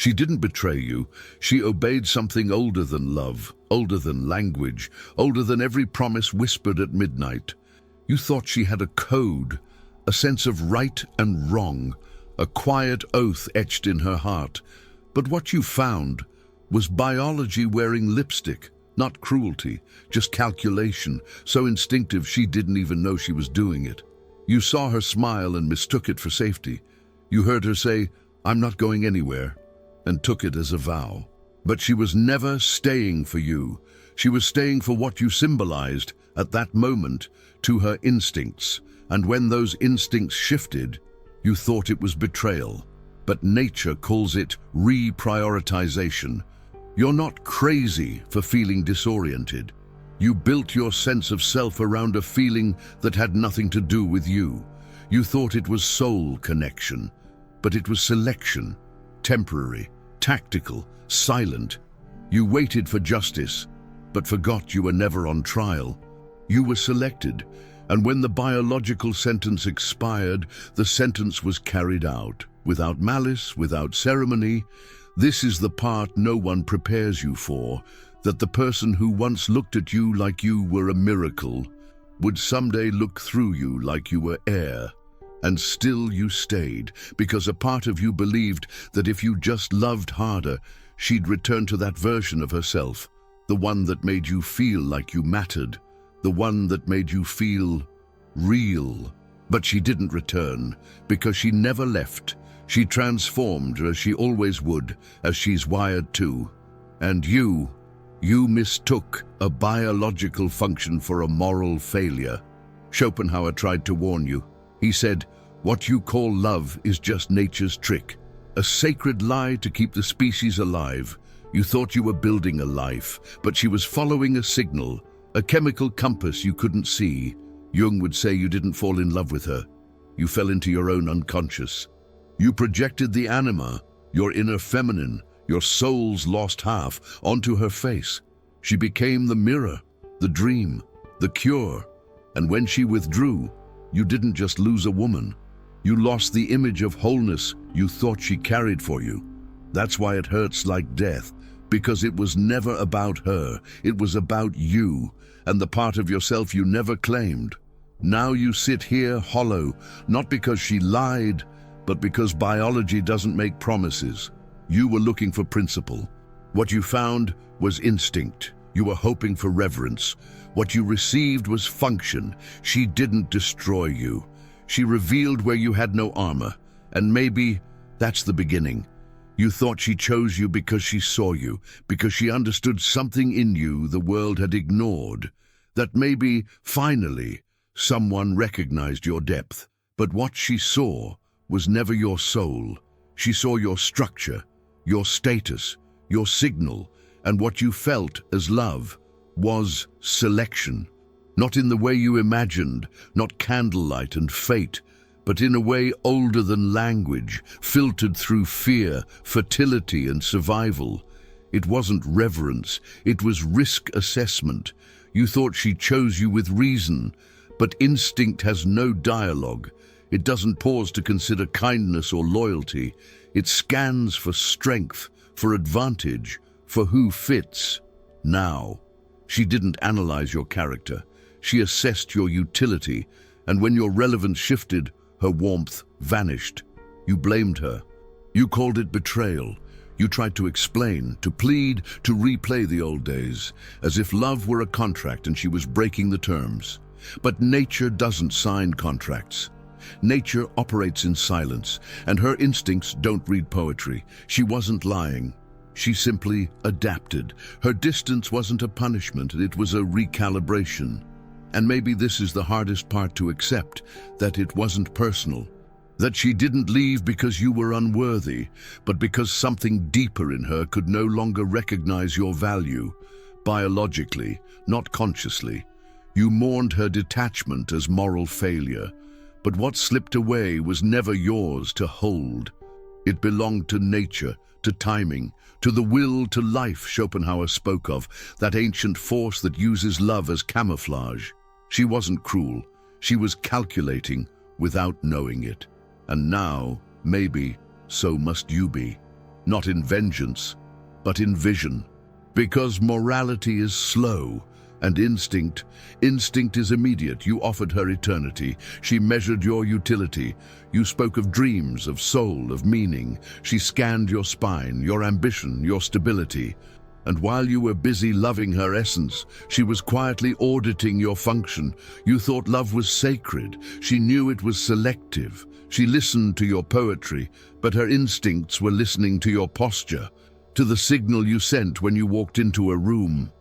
She didn't betray you. She obeyed something older than love, older than language, older than every promise whispered at midnight. You thought she had a code, a sense of right and wrong, a quiet oath etched in her heart. But what you found was biology wearing lipstick, not cruelty, just calculation, so instinctive she didn't even know she was doing it. You saw her smile and mistook it for safety. You heard her say, "I'm not going anywhere," and took it as a vow. But she was never staying for you. She was staying for what you symbolized at that moment to her instincts. And when those instincts shifted, you thought it was betrayal. But nature calls it reprioritization. You're not crazy for feeling disoriented. You built your sense of self around a feeling that had nothing to do with you. You thought it was soul connection, but it was selection, temporary, tactical, silent. You waited for justice, but forgot you were never on trial. You were selected, and when the biological sentence expired, the sentence was carried out, without malice, without ceremony. This is the part no one prepares you for, that the person who once looked at you like you were a miracle would someday look through you like you were air. And still you stayed, because a part of you believed that if you just loved harder, she'd return to that version of herself, the one that made you feel like you mattered, the one that made you feel real. But she didn't return, because she never left. She transformed as she always would, as she's wired to. And you mistook a biological function for a moral failure. Schopenhauer tried to warn you. He said, "What you call love is just nature's trick, a sacred lie to keep the species alive." You thought you were building a life, but she was following a signal, a chemical compass you couldn't see. Jung would say you didn't fall in love with her. You fell into your own unconscious. You projected the anima, your inner feminine, your soul's lost half, onto her face. She became the mirror, the dream, the cure. And when she withdrew, you didn't just lose a woman. You lost the image of wholeness you thought she carried for you. That's why it hurts like death, because it was never about her. It was about you, and the part of yourself you never claimed. Now you sit here hollow, not because she lied, but because biology doesn't make promises. You were looking for principle. What you found was instinct. You were hoping for reverence. What you received was function. She didn't destroy you. She revealed where you had no armor. And maybe that's the beginning. You thought she chose you because she saw you, because she understood something in you the world had ignored. That maybe, finally, someone recognized your depth. But what she saw was never your soul. She saw your structure, your status, your signal, and what you felt as love was selection. Not in the way you imagined, not candlelight and fate, but in a way older than language, filtered through fear, fertility, and survival. It wasn't reverence, it was risk assessment. You thought she chose you with reason, but instinct has no dialogue. It doesn't pause to consider kindness or loyalty. It scans for strength, for advantage, for who fits. Now, she didn't analyze your character. She assessed your utility, and when your relevance shifted, her warmth vanished. You blamed her. You called it betrayal. You tried to explain, to plead, to replay the old days, as if love were a contract and she was breaking the terms. But nature doesn't sign contracts. Nature operates in silence, and her instincts don't read poetry. She wasn't lying. She simply adapted. Her distance wasn't a punishment, it was a recalibration. And maybe this is the hardest part to accept, that it wasn't personal. That she didn't leave because you were unworthy, but because something deeper in her could no longer recognize your value. Biologically, not consciously. You mourned her detachment as moral failure. But what slipped away was never yours to hold. It belonged to nature, to timing, to the will to life Schopenhauer spoke of, that ancient force that uses love as camouflage. She wasn't cruel. She was calculating without knowing it. And now, maybe, so must you be. not in vengeance, but in vision. Because morality is slow, and instinct is immediate. You offered her eternity. She measured your utility. You spoke of dreams, of soul, of meaning. She scanned your spine, your ambition, your stability. And while you were busy loving her essence, she was quietly auditing your function. You thought love was sacred. She knew it was selective. She listened to your poetry, but her instincts were listening to your posture, to the signal you sent when you walked into a room,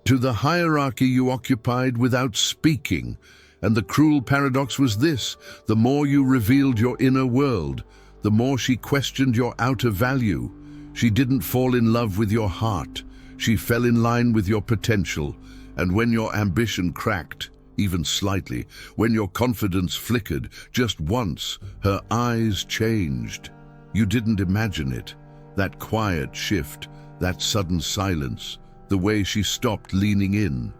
to the hierarchy you occupied without speaking. And the cruel paradox was this: the more you revealed your inner world, the more she questioned your outer value. She didn't fall in love with your heart. She fell in line with your potential. And when your ambition cracked, even slightly, when your confidence flickered just once, her eyes changed. You didn't imagine it. That quiet shift, that sudden silence, the way she stopped leaning in,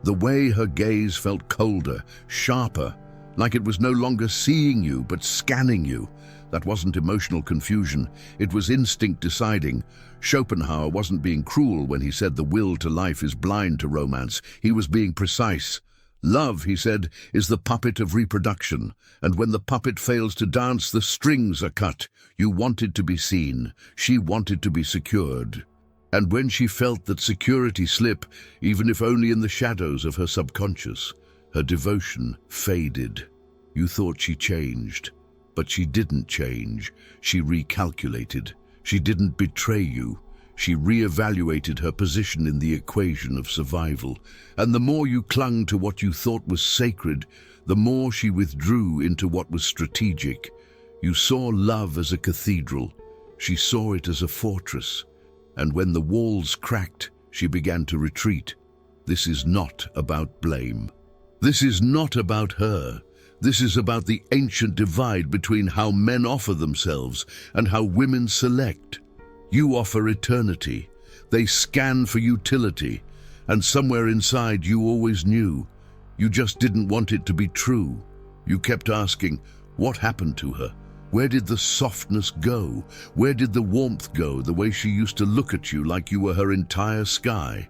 the way her gaze felt colder, sharper, like it was no longer seeing you but scanning you. That wasn't emotional confusion, it was instinct deciding. Schopenhauer wasn't being cruel when he said the will to life is blind to romance. He was being precise. Love, he said, is the puppet of reproduction, and when the puppet fails to dance, the strings are cut. You wanted to be seen. She wanted to be secured. And when she felt that security slip, even if only in the shadows of her subconscious, her devotion faded. You thought she changed, but she didn't change. She recalculated. She didn't betray you. She reevaluated her position in the equation of survival. And the more you clung to what you thought was sacred, the more she withdrew into what was strategic. You saw love as a cathedral. She saw it as a fortress. And when the walls cracked, she began to retreat. This is not about blame. This is not about her. This is about the ancient divide between how men offer themselves and how women select. You offer eternity. They scan for utility. And somewhere inside you always knew. You just didn't want it to be true. You kept asking, what happened to her? Where did the softness go? Where did the warmth go, the way she used to look at you like you were her entire sky?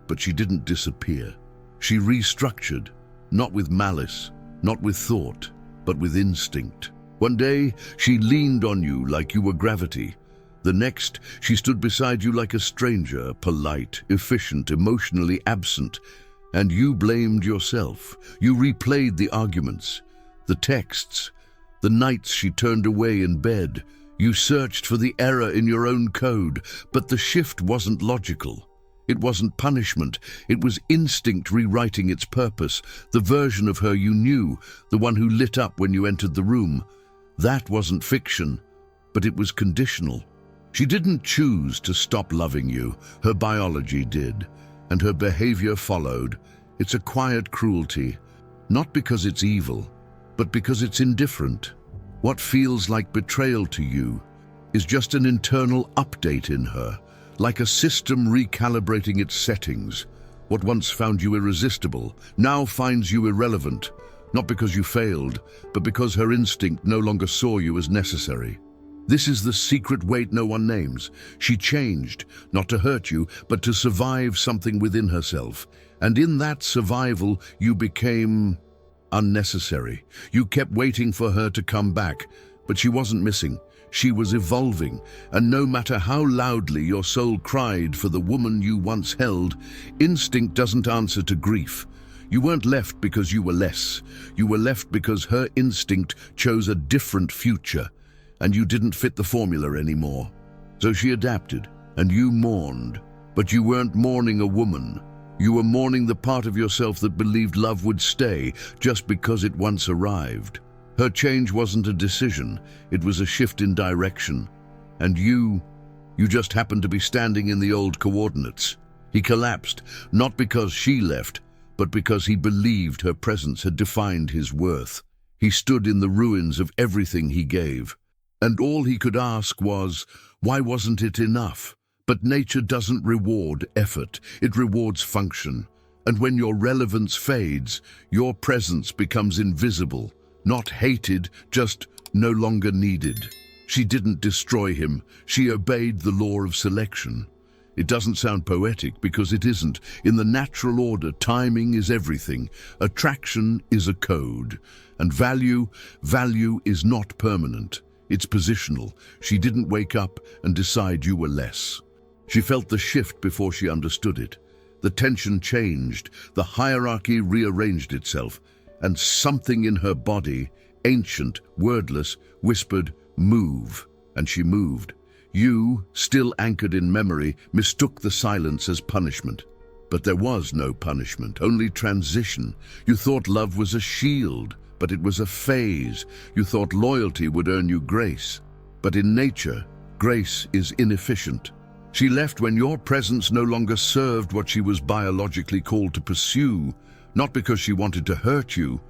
But she didn't disappear. She restructured, not with malice, not with thought, but with instinct. One day, she leaned on you like you were gravity. The next, she stood beside you like a stranger, polite, efficient, emotionally absent. And you blamed yourself. You replayed the arguments, the texts, the nights she turned away in bed. You searched for the error in your own code, but the shift wasn't logical. It wasn't punishment. It was instinct rewriting its purpose, the version of her you knew, the one who lit up when you entered the room. That wasn't fiction, but it was conditional. She didn't choose to stop loving you. Her biology did, and her behavior followed. It's a quiet cruelty, not because it's evil, but because it's indifferent. What feels like betrayal to you is just an internal update in her, like a system recalibrating its settings. What once found you irresistible now finds you irrelevant, not because you failed, but because her instinct no longer saw you as necessary. This is the secret weight no one names. She changed, not to hurt you, but to survive something within herself. And in that survival, you became unnecessary. You kept waiting for her to come back, but she wasn't missing. She was evolving, and no matter how loudly your soul cried for the woman you once held, instinct doesn't answer to grief. You weren't left because you were less. You were left because her instinct chose a different future, and you didn't fit the formula anymore. So she adapted, and you mourned. But you weren't mourning a woman. You were mourning the part of yourself that believed love would stay just because it once arrived. Her change wasn't a decision, it was a shift in direction. And you just happened to be standing in the old coordinates. He collapsed, not because she left, but because he believed her presence had defined his worth. He stood in the ruins of everything he gave. And all he could ask was, why wasn't it enough? But nature doesn't reward effort, it rewards function. And when your relevance fades, your presence becomes invisible, not hated, just no longer needed. She didn't destroy him. She obeyed the law of selection. It doesn't sound poetic because it isn't. In the natural order, timing is everything. Attraction is a code. And value is not permanent. It's positional. She didn't wake up and decide you were less. She felt the shift before she understood it. The tension changed. The hierarchy rearranged itself. And something in her body, ancient, wordless, whispered, "Move." And she moved. You, still anchored in memory, mistook the silence as punishment. But there was no punishment, only transition. You thought love was a shield, but it was a phase. You thought loyalty would earn you grace. But in nature, grace is inefficient. She left when your presence no longer served what she was biologically called to pursue, not because she wanted to hurt you,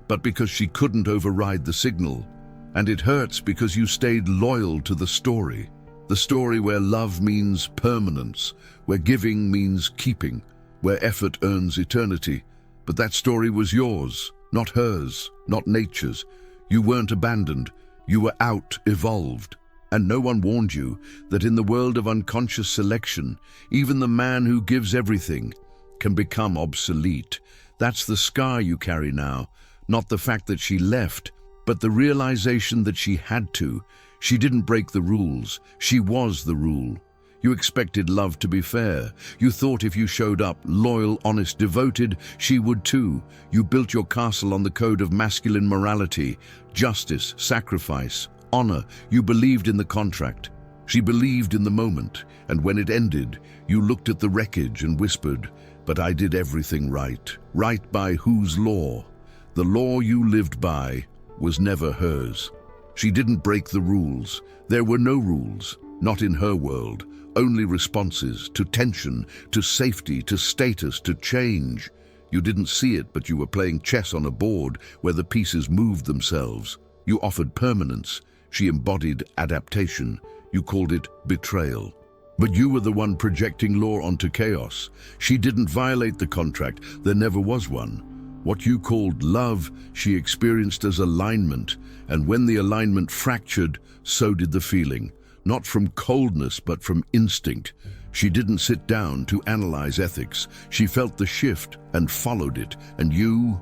but because she couldn't override the signal. And it hurts because you stayed loyal to the story. The story where love means permanence, where giving means keeping, where effort earns eternity. But that story was yours, not hers, not nature's. You weren't abandoned. You were out-evolved. And no one warned you that in the world of unconscious selection, even the man who gives everything can become obsolete. That's the scar you carry now, not the fact that she left, but the realization that she had to. She didn't break the rules. She was the rule. You expected love to be fair. You thought if you showed up, loyal, honest, devoted, she would too. You built your castle on the code of masculine morality, justice, sacrifice, honor. You believed in the contract. She believed in the moment. And when it ended, you looked at the wreckage and whispered, "But I did everything right." Right by whose law? The law you lived by was never hers. She didn't break the rules. There were no rules, not in her world, only responses to tension, to safety, to status, to change. You didn't see it, but you were playing chess on a board where the pieces moved themselves. You offered permanence. She embodied adaptation. You called it betrayal. But you were the one projecting law onto chaos. She didn't violate the contract. There never was one. What you called love, she experienced as alignment, and when the alignment fractured, so did the feeling. Not from coldness, but from instinct. She didn't sit down to analyze ethics. She felt the shift and followed it, and you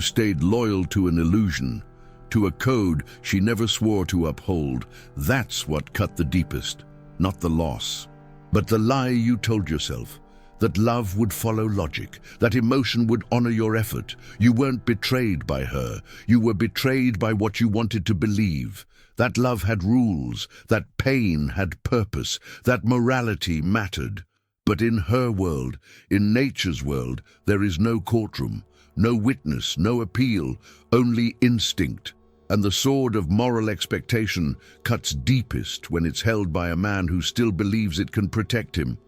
stayed loyal to an illusion, to a code she never swore to uphold. That's what cut the deepest, not the loss, but the lie you told yourself. That love would follow logic, that emotion would honor your effort. You weren't betrayed by her. You were betrayed by what you wanted to believe. That love had rules, that pain had purpose, that morality mattered. But in her world, in nature's world, there is no courtroom, no witness, no appeal, only instinct. And the sword of moral expectation cuts deepest when it's held by a man who still believes it can protect him.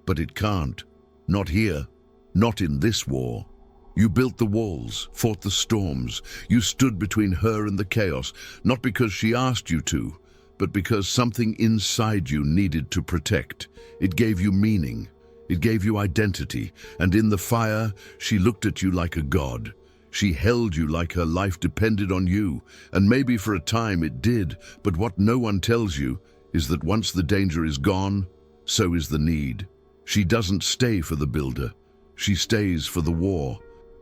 But it can't. Not here, not in this war. You built the walls, fought the storms. You stood between her and the chaos, not because she asked you to, but because something inside you needed to protect. It gave you meaning. It gave you identity. And in the fire, she looked at you like a god. She held you like her life depended on you. And maybe for a time it did, but what no one tells you is that once the danger is gone, so is the need. She doesn't stay for the builder. She stays for the war.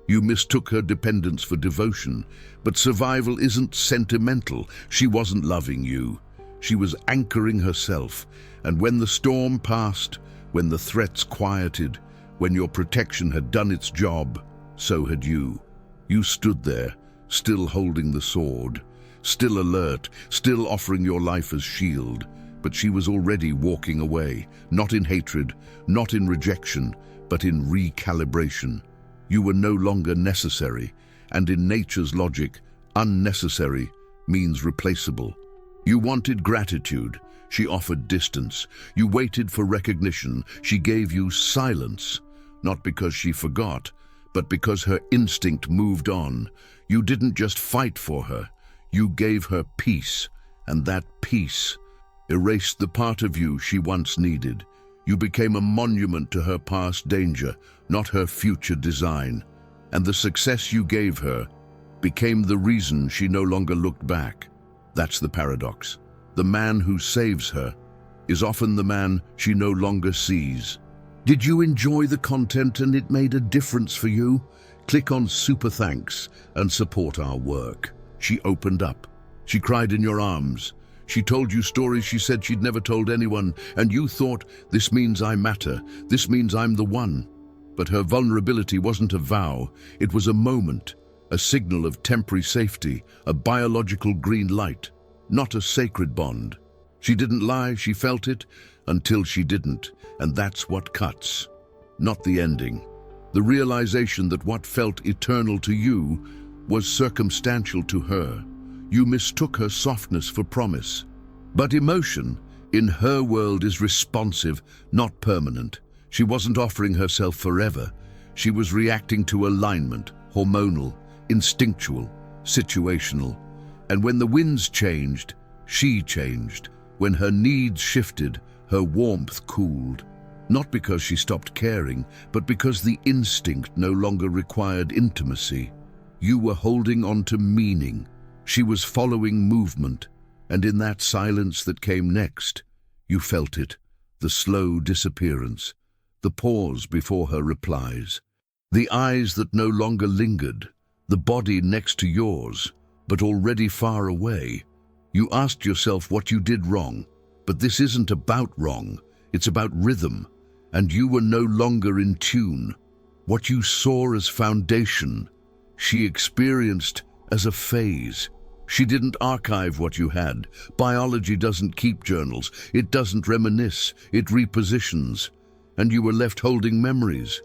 You mistook her dependence for devotion, but survival isn't sentimental. She wasn't loving you. She was anchoring herself. And when the storm passed, when the threats quieted, when your protection had done its job, so had you. You stood there, still holding the sword, still alert, still offering your life as shield. But she was already walking away, not in hatred, not in rejection, but in recalibration. You were no longer necessary, and in nature's logic, unnecessary means replaceable. You wanted gratitude. She offered distance. You waited for recognition. She gave you silence, not because she forgot, but because her instinct moved on. You didn't just fight for her. You gave her peace, and that peace erased the part of you she once needed. You became a monument to her past danger, not her future design. And the success you gave her became the reason she no longer looked back. That's the paradox. The man who saves her is often the man she no longer sees. Did you enjoy the content and it made a difference for you? Click on Super Thanks and support our work. She opened up. She cried in your arms. She told you stories she said she'd never told anyone, and you thought, this means I matter, this means I'm the one. But her vulnerability wasn't a vow, it was a moment, a signal of temporary safety, a biological green light, not a sacred bond. She didn't lie, she felt it, until she didn't, and that's what cuts. Not the ending. The realization that what felt eternal to you was circumstantial to her. You mistook her softness for promise. But emotion, in her world, is responsive, not permanent. She wasn't offering herself forever. She was reacting to alignment, hormonal, instinctual, situational. And when the winds changed, she changed. When her needs shifted, her warmth cooled. Not because she stopped caring, but because the instinct no longer required intimacy. You were holding on to meaning. She was following movement, and in that silence that came next, you felt it, the slow disappearance, the pause before her replies, the eyes that no longer lingered, the body next to yours, but already far away. You asked yourself what you did wrong, but this isn't about wrong, it's about rhythm, and you were no longer in tune. What you saw as foundation, she experienced as a phase. She didn't archive what you had. Biology doesn't keep journals. It doesn't reminisce. It repositions. And you were left holding memories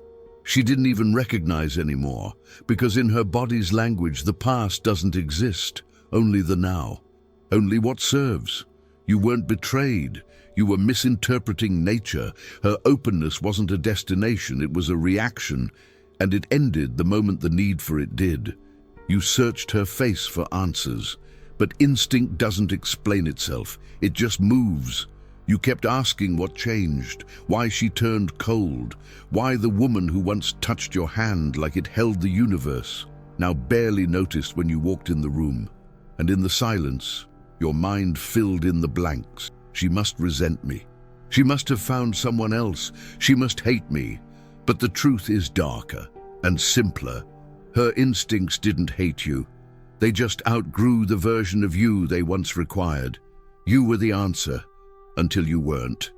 she didn't even recognize anymore, because in her body's language, the past doesn't exist, only the now, only what serves. You weren't betrayed. You were misinterpreting nature. Her openness wasn't a destination, it was a reaction, and it ended the moment the need for it did. You searched her face for answers, but instinct doesn't explain itself, it just moves. You kept asking what changed, why she turned cold, why the woman who once touched your hand like it held the universe now barely noticed when you walked in the room. And in the silence, your mind filled in the blanks. She must resent me. She must have found someone else. She must hate me. But the truth is darker and simpler. Her instincts didn't hate you. They just outgrew the version of you they once required. You were the answer, until you weren't.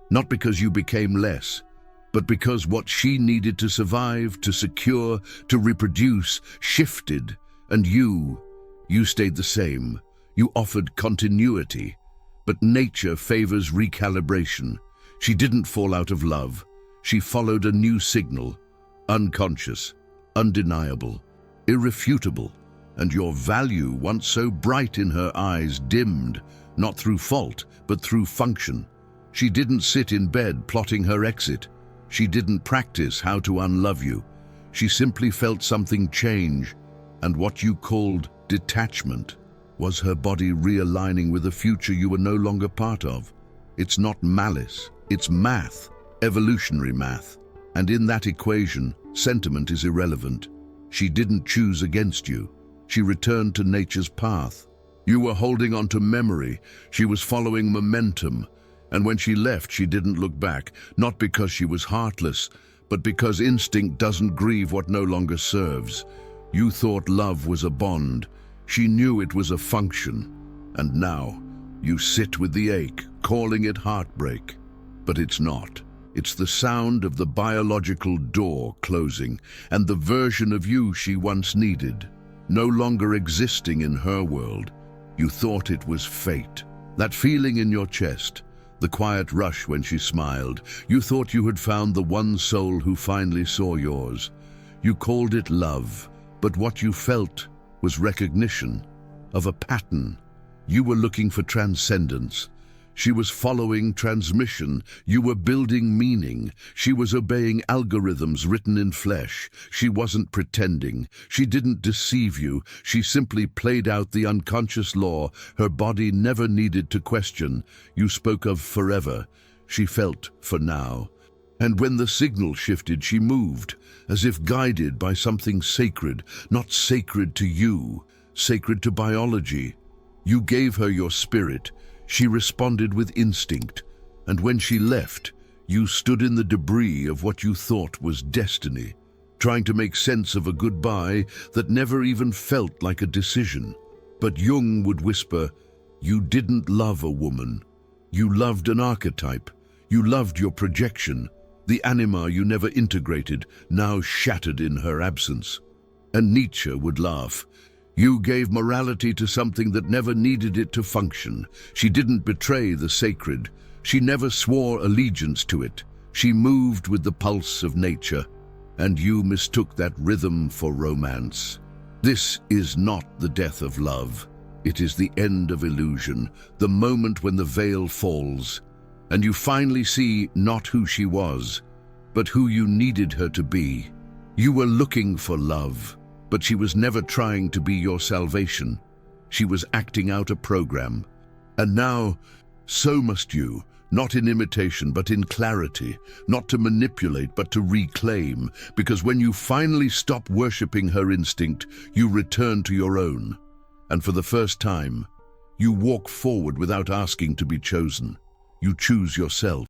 Not because you became less, but because what she needed to survive, to secure, to reproduce, shifted. And you stayed the same. You offered continuity. But nature favors recalibration. She didn't fall out of love. She followed a new signal, unconscious, undeniable, irrefutable, and your value, once so bright in her eyes, dimmed, not through fault, but through function. She didn't sit in bed plotting her exit. She didn't practice how to unlove you. She simply felt something change, and what you called detachment was her body realigning with a future you were no longer part of. It's not malice, it's math, evolutionary math. And in that equation, sentiment is irrelevant. She didn't choose against you. She returned to nature's path. You were holding on to memory. She was following momentum. And when she left, she didn't look back, not because she was heartless, but because instinct doesn't grieve what no longer serves. You thought love was a bond. She knew it was a function. And now, you sit with the ache, calling it heartbreak. But it's not. It's the sound of the biological door closing, and the version of you she once needed, no longer existing in her world. You thought it was fate. That feeling in your chest, the quiet rush when she smiled. You thought you had found the one soul who finally saw yours. You called it love, but what you felt was recognition of a pattern. You were looking for transcendence. She was following transmission. You were building meaning. She was obeying algorithms written in flesh. She wasn't pretending. She didn't deceive you. She simply played out the unconscious law her body never needed to question. You spoke of forever. She felt for now. And when the signal shifted, she moved, as if guided by something sacred, not sacred to you, sacred to biology. You gave her your spirit. She responded with instinct, and when she left, you stood in the debris of what you thought was destiny, trying to make sense of a goodbye that never even felt like a decision. But Jung would whisper, "You didn't love a woman. You loved an archetype. You loved your projection, the anima you never integrated, now shattered in her absence." And Nietzsche would laugh. "You gave morality to something that never needed it to function. She didn't betray the sacred. She never swore allegiance to it. She moved with the pulse of nature. And you mistook that rhythm for romance. This is not the death of love. It is the end of illusion, the moment when the veil falls, and you finally see not who she was, but who you needed her to be. You were looking for love, but she was never trying to be your salvation. She was acting out a program. And now, so must you, not in imitation, but in clarity, not to manipulate, but to reclaim, because when you finally stop worshipping her instinct, you return to your own. And for the first time, you walk forward without asking to be chosen. You choose yourself.